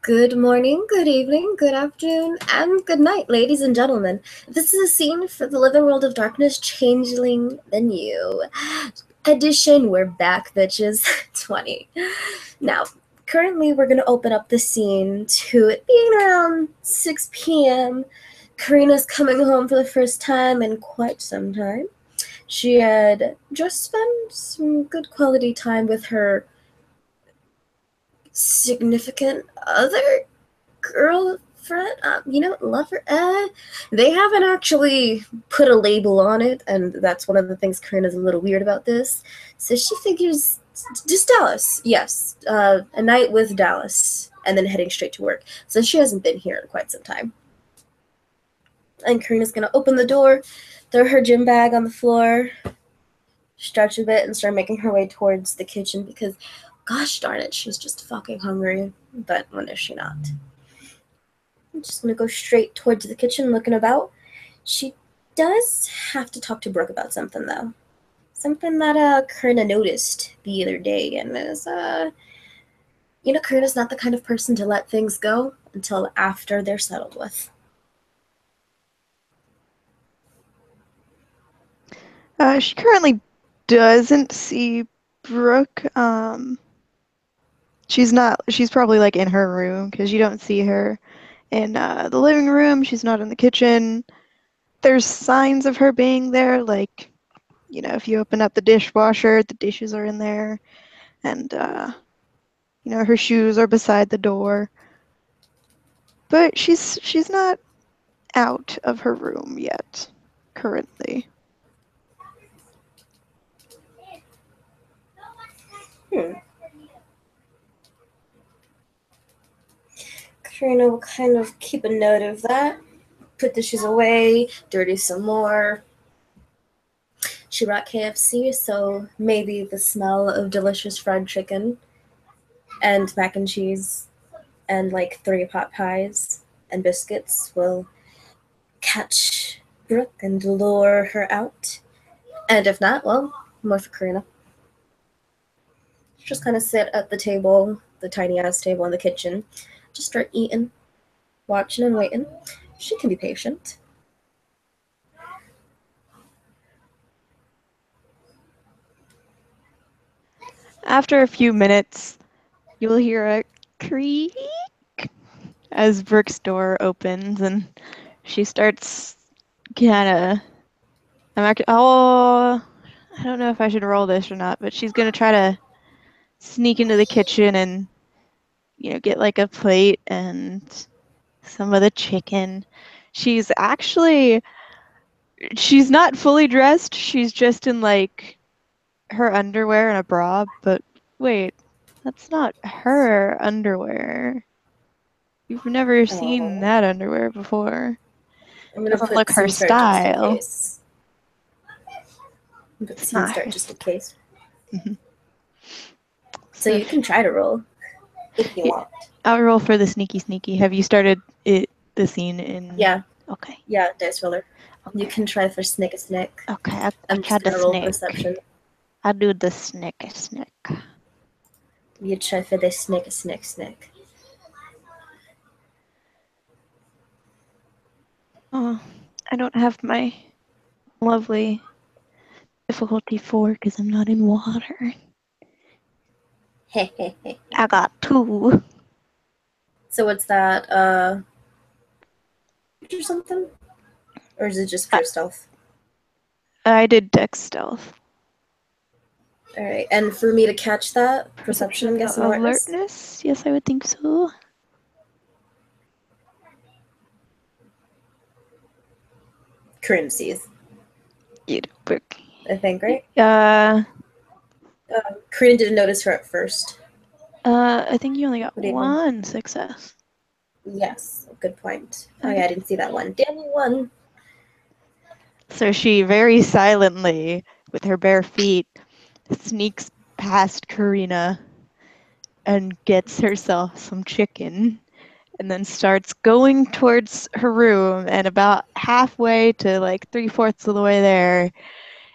Good morning, good evening, good afternoon, and good night, ladies and gentlemen. This is a scene for the Living World of Darkness Changeling the New edition. We're back, bitches. 20. Now, currently, we're going to open up the scene to it being around 6 p.m. Carina's coming home for the first time in quite some time. She had just spent some good quality time with her significant other girlfriend, lover. They haven't actually put a label on it, and that's one of the things Carina's a little weird about this. So she figures just Dallis, yes, a night with Dallis, and then heading straight to work. So she hasn't been here in quite some time. And Carina's gonna open the door, throw her gym bag on the floor, stretch a bit, and start making her way towards the kitchen because, gosh darn it, she's just fucking hungry. But when is she not? I'm just gonna go straight towards the kitchen, looking about. She does have to talk to Brooke about something, though. Something that Carina noticed the other day, and is Carina's not the kind of person to let things go until after they're settled with. She currently doesn't see Brooke. She's probably like in her room because you don't see her in the living room. She's not in the kitchen. There's signs of her being there, like, if you open up the dishwasher, the dishes are in there, and, her shoes are beside the door. But she's not out of her room yet, currently. Carina will kind of keep a note of that. Put dishes away, dirty some more. She brought KFC, so maybe the smell of delicious fried chicken and mac and cheese and like 3 pot pies and biscuits will catch Brooke and lure her out. And if not, well, more for Carina. Just kind of sit at the table, the tiny ass table in the kitchen, just start eating, watching and waiting. She can be patient. After a few minutes, you'll hear a creak as Brooke's door opens and she starts kind of. I don't know if I should roll this or not, but she's gonna try to sneak into the kitchen and get like a plate and some of the chicken. She's not fully dressed. She's just in like her underwear and a bra, but wait, that's not her underwear. You've never seen that underwear before. I'm gonna Doesn't put look her scene start just in style. case. Put It's scene not start her. just in case. Mm-hmm. So you can try to roll if you want. I'll roll for the sneaky. Have you started the scene in? Yeah. Okay. Yeah, dice roller. Okay. You can try for snick. Okay, I'm just gonna roll perception. I'll do the snick. You try for the snick. Oh, I don't have my lovely difficulty 4 because I'm not in water. I got 2. So what's that? Or something? Or is it just pure stealth? I did dex stealth. Alright, and for me to catch that, perception, I'm guessing alertness? Yes, I would think so. Carina sees. Brooke. I think, right? Carina didn't notice her at first. I think you only got 1 success. Yes, good point. Oh yeah, I didn't see that one. Damn you, 1. So she very silently, with her bare feet, sneaks past Carina and gets herself some chicken and then starts going towards her room, and about halfway to like 3/4 of the way there,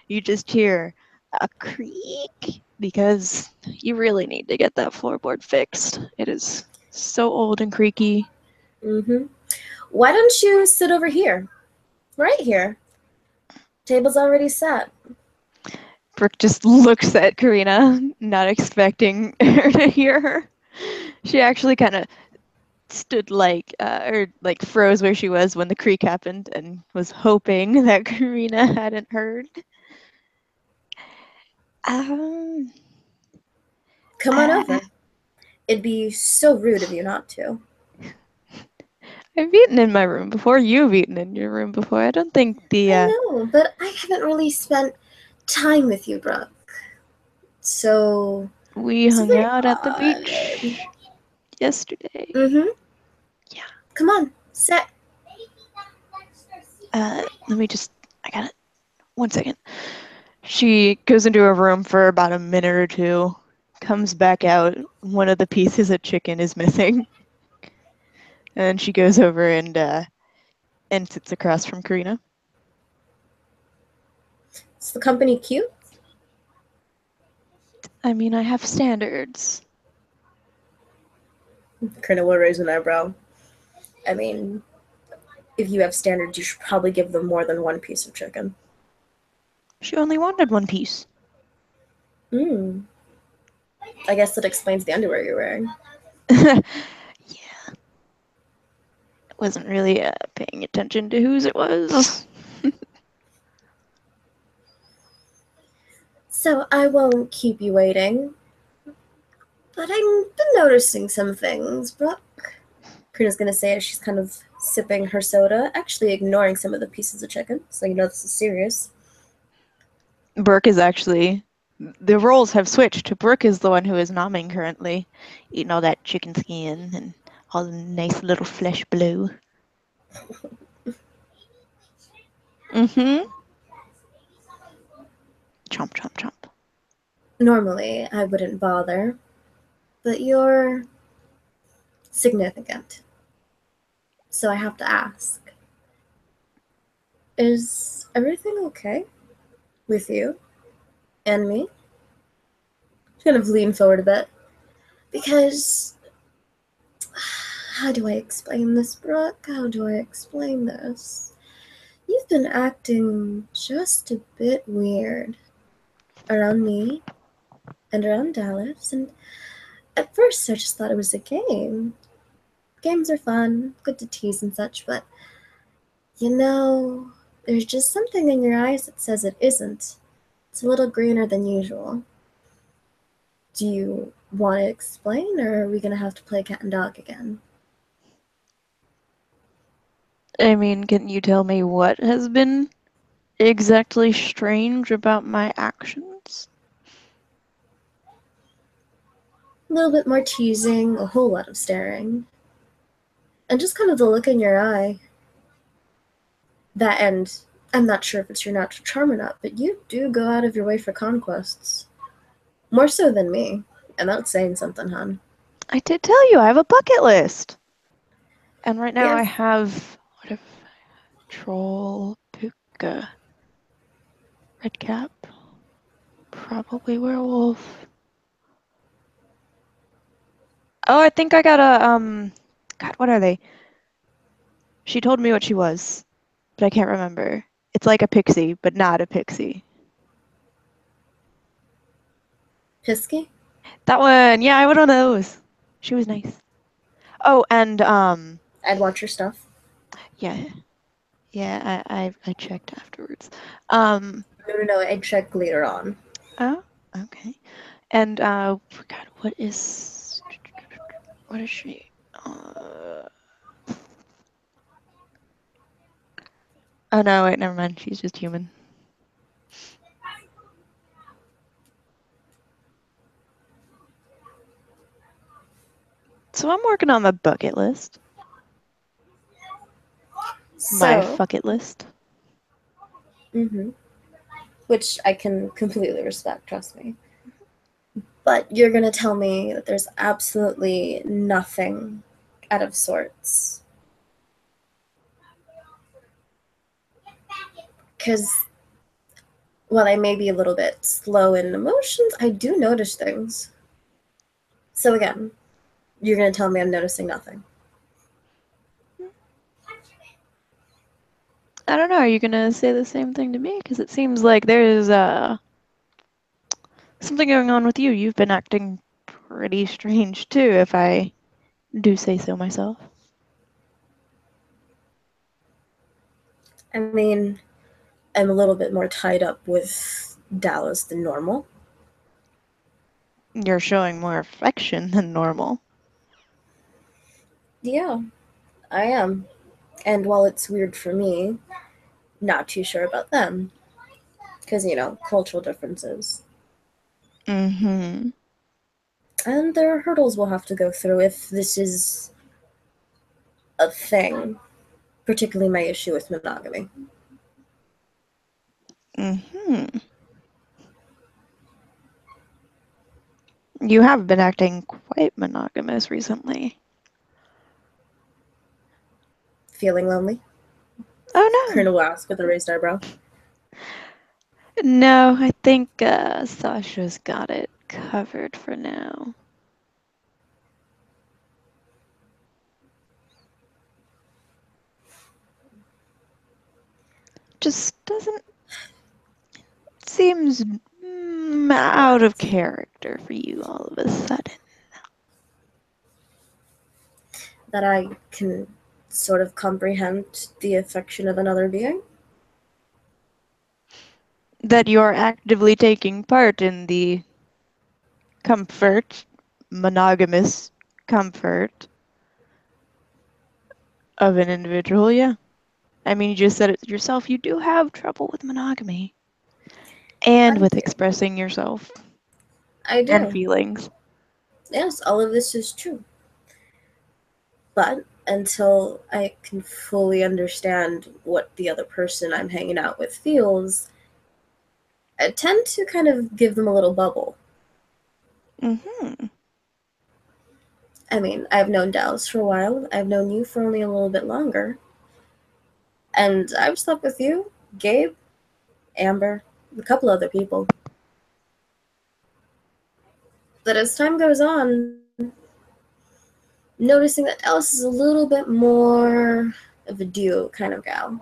you just hear a creak because you really need to get that floorboard fixed. It is So old and creaky. Mm-hmm. Why don't you sit over here? Right here. Table's already set. Brooke just looks at Carina, not expecting her to hear her. She actually kind of stood or froze where she was when the creak happened and was hoping that Carina hadn't heard. Come on over. It'd be so rude of you not to. I've eaten in my room before. You've eaten in your room before. I don't think the. I know, but I haven't really spent time with you, Brooke. So We it's hung very out at the odd. beach yesterday. Mm-hmm. Yeah. Come on, sit. Let me just. I got it. 1 second. She goes into her room for about a minute or two, comes back out. One of the pieces of chicken is missing. And she goes over and sits across from Carina. Is the company cute? I mean, I have standards. Carina will raise an eyebrow. I mean, if you have standards, you should probably give them more than one piece of chicken. She only wanted one piece. Hmm. I guess that explains the underwear you're wearing. Yeah. Wasn't really paying attention to whose it was. So I won't keep you waiting. But I've been noticing some things, Brooke. Karina's gonna say as she's kind of sipping her soda, actually ignoring some of the pieces of chicken, so you know this is serious. Brooke is actually. The roles have switched. Brooke is the one who is nomming currently, eating all that chicken skin and all the nice little flesh below. Mm-hmm. Chomp, chomp, chomp. Normally, I wouldn't bother, but you're significant. So I have to ask. Is everything okay with you and me? Kind of lean forward a bit. Because how do I explain this, Brooke? How do I explain this? You've been acting just a bit weird around me and around Dallas, and at first I just thought it was a game. Games are fun, good to tease and such, but you know, there's just something in your eyes that says it isn't. It's a little greener than usual. Do you want to explain, or are we gonna have to play cat and dog again? I mean, can you tell me what has been exactly strange about my actions? A little bit more teasing, a whole lot of staring, and just kind of the look in your eye. That and I'm not sure if it's your natural charm or not, but you do go out of your way for conquests. More so than me. And that's saying something, hon. I did tell you I have a bucket list. And right now I Yes. have what if troll, puka, red cap, probably werewolf. Oh, I think I got a God, what are they? She told me what she was, but I can't remember. It's like a pixie, but not a pixie. Pisky? That one, yeah, I went on those. She was nice. Oh, and I'd watch your stuff. yeah, yeah, I checked afterwards. Um, No, I'd check later on. oh, okay. And God, what is she? Oh no, wait, never mind. She's just human. So I'm working on the bucket list. My So, bucket list. which I can completely respect, trust me. But you're gonna tell me that there's absolutely nothing out of sorts. Because while I may be a little bit slow in emotions, I do notice things. So again, You're gonna tell me I'm noticing nothing. I don't know. Are you gonna say the same thing to me? Because it seems like there's something going on with you. You've been acting pretty strange too, if I do say so myself. I mean, I'm a little bit more tied up with Dallas than normal. You're showing more affection than normal. Yeah, I am. And while it's weird for me, not too sure about them. Because, cultural differences. Mm-hmm. And there are hurdles we'll have to go through if this is a thing, particularly my issue with monogamy. Mm-hmm. You have been acting quite monogamous recently. Feeling lonely? Oh no. Carina will ask with a raised eyebrow. No, I think Sasha's got it covered for now. Just doesn't seems out of What? character for you all of a sudden. That I can sort of comprehend the affection of another being? That you're actively taking part in the comfort, monogamous comfort of an individual, yeah. I mean, you just said it yourself, you do have trouble with monogamy and I with do. expressing yourself I and do. feelings. Yes, all of this is true. But until I can fully understand what the other person I'm hanging out with feels, I tend to kind of give them a little bubble. Mm-hmm. I mean, I've known Dallas for a while. I've known you for only a little bit longer. And I've slept with you, Gabe, Amber, a couple other people. But as time goes on, noticing that Dallas is a little bit more of a duo kind of gal.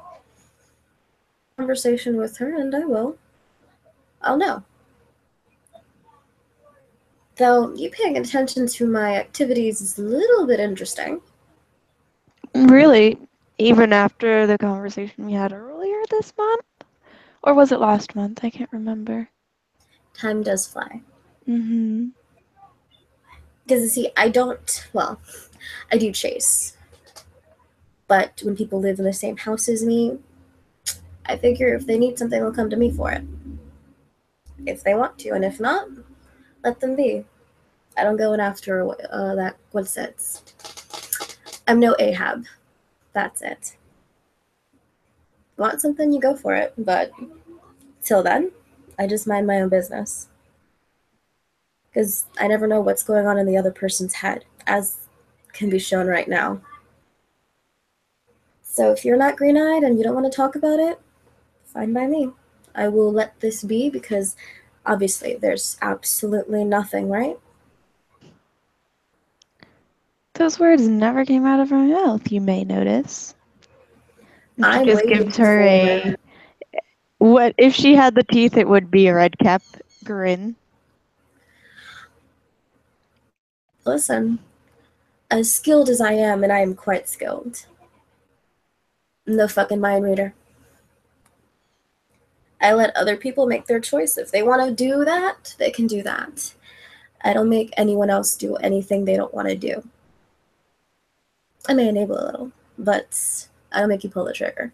Conversation with her, and I will. I'll know. Though you paying attention to my activities is a little bit interesting. Really, even after the conversation we had earlier this month? Or was it last month? I can't remember. Time does fly. Mm-hmm. Because you see, well, I do chase. But when people live in the same house as me, I figure if they need something, they'll come to me for it. If they want to, and if not, let them be. I don't go in after that. What's it? I'm no Ahab. That's it. Want something, you go for it. But till then, I just mind my own business. Because I never know what's going on in the other person's head, as can be shown right now. So if you're not green eyed and you don't want to talk about it, fine by me. I will let this be because obviously there's absolutely nothing, right? Those words never came out of her mouth, you may notice. And she I'm just waiting gives her for. a. What if she had the teeth? It would be a red cap grin. Listen, as skilled as I am, and I am quite skilled, no fucking mind reader. I let other people make their choice. If they want to do that, they can do that. I don't make anyone else do anything they don't want to do. I may enable a little, but I don't make you pull the trigger.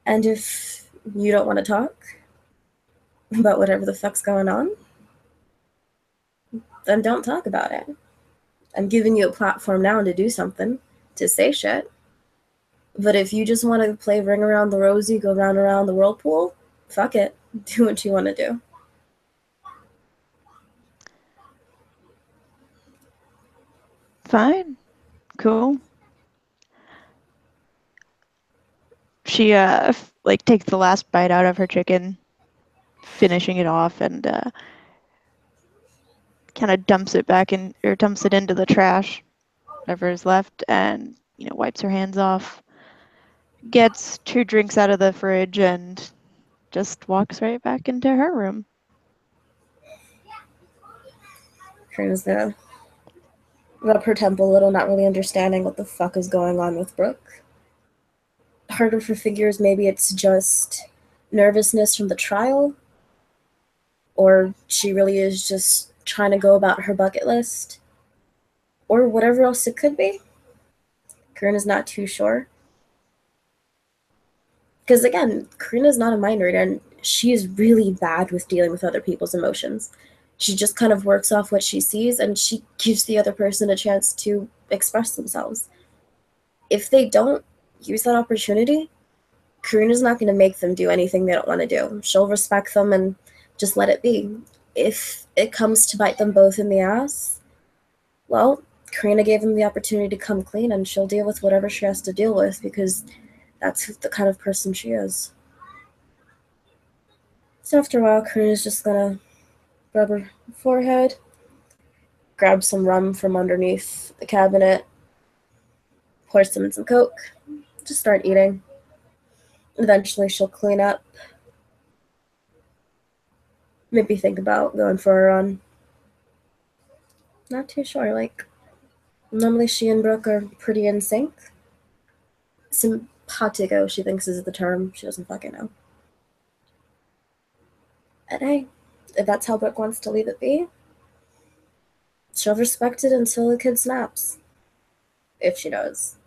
And if you don't want to talk about whatever the fuck's going on, then don't talk about it. I'm giving you a platform now to do something, to say shit. But if you just want to play ring around the rosy, go round around the whirlpool, fuck it. Do what you want to do. Fine. Cool. She like takes the last bite out of her chicken, finishing it off, and kind of dumps it back in, or dumps it into the trash, whatever is left, and, you know, wipes her hands off, gets 2 drinks out of the fridge, and just walks right back into her room. Karina's gonna rub her temple a little, not really understanding what the fuck is going on with Brooke. Part of her figures maybe it's just nervousness from the trial, or she really is just trying to go about her bucket list, or whatever else it could be. Karina's not too sure. Because again, Karina's not a mind reader, and she is really bad with dealing with other people's emotions. She just kind of works off what she sees, and she gives the other person a chance to express themselves. If they don't use that opportunity, Karina's not going to make them do anything they don't want to do. She'll respect them and just let it be. If it comes to bite them both in the ass, well, Carina gave them the opportunity to come clean, and she'll deal with whatever she has to deal with because that's the kind of person she is. So after a while, Carina's just gonna rub her forehead, grab some rum from underneath the cabinet, pour some in some Coke, just start eating. Eventually, she'll clean up. Maybe think about going for a run. Not too sure. Like, normally she and Brooke are pretty in sync. Simpatico, she thinks is the term. She doesn't fucking know. And hey, if that's how Brooke wants to leave it be, she'll respect it until the kid snaps. If she does.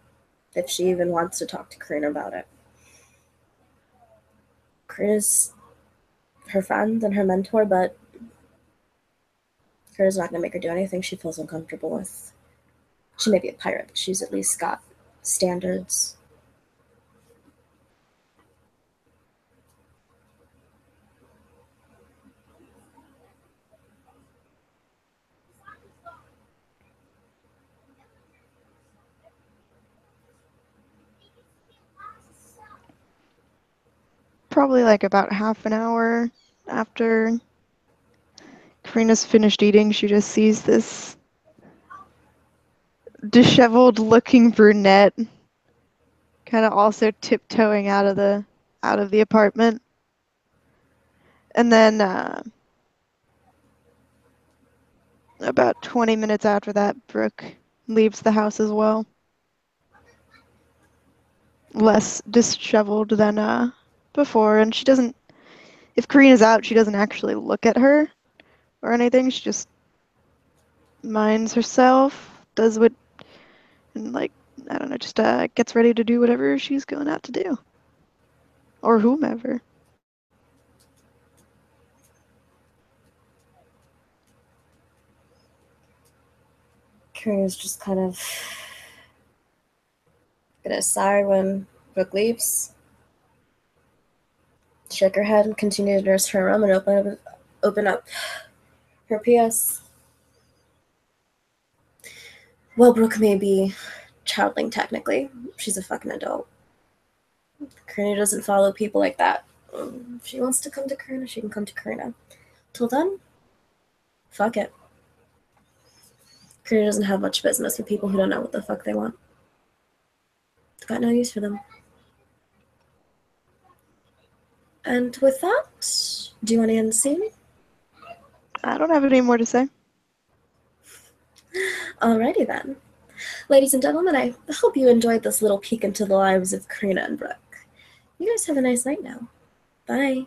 If she even wants to talk to Carina about it. Carina's her friend and her mentor, but Carina's not going to make her do anything she feels uncomfortable with. She may be a pirate, but she's at least got standards. Probably like about half an hour after Karina's finished eating, she just sees this disheveled looking brunette kind of also tiptoeing out of the apartment. And then about 20 minutes after that, Brooke leaves the house as well. Less disheveled than before, and she doesn't, if Karina's out, she doesn't actually look at her or anything. She just minds herself, does what, and like, I don't know, just gets ready to do whatever she's going out to do. Or whomever. Karina's just kind of gonna sigh when Brooke leaves. Shake her head and continue to nurse her room and open up her PS. Well, Brooke may be childling technically. She's a fucking adult. Carina doesn't follow people like that. If she wants to come to Carina, she can come to Carina. Till then, fuck it. Carina doesn't have much business with people who don't know what the fuck they want. Got no use for them. And with that, do you want to end the scene? I don't have any more to say. Alrighty then. Ladies and gentlemen, I hope you enjoyed this little peek into the lives of Carina and Brooke. You guys have a nice night now. Bye.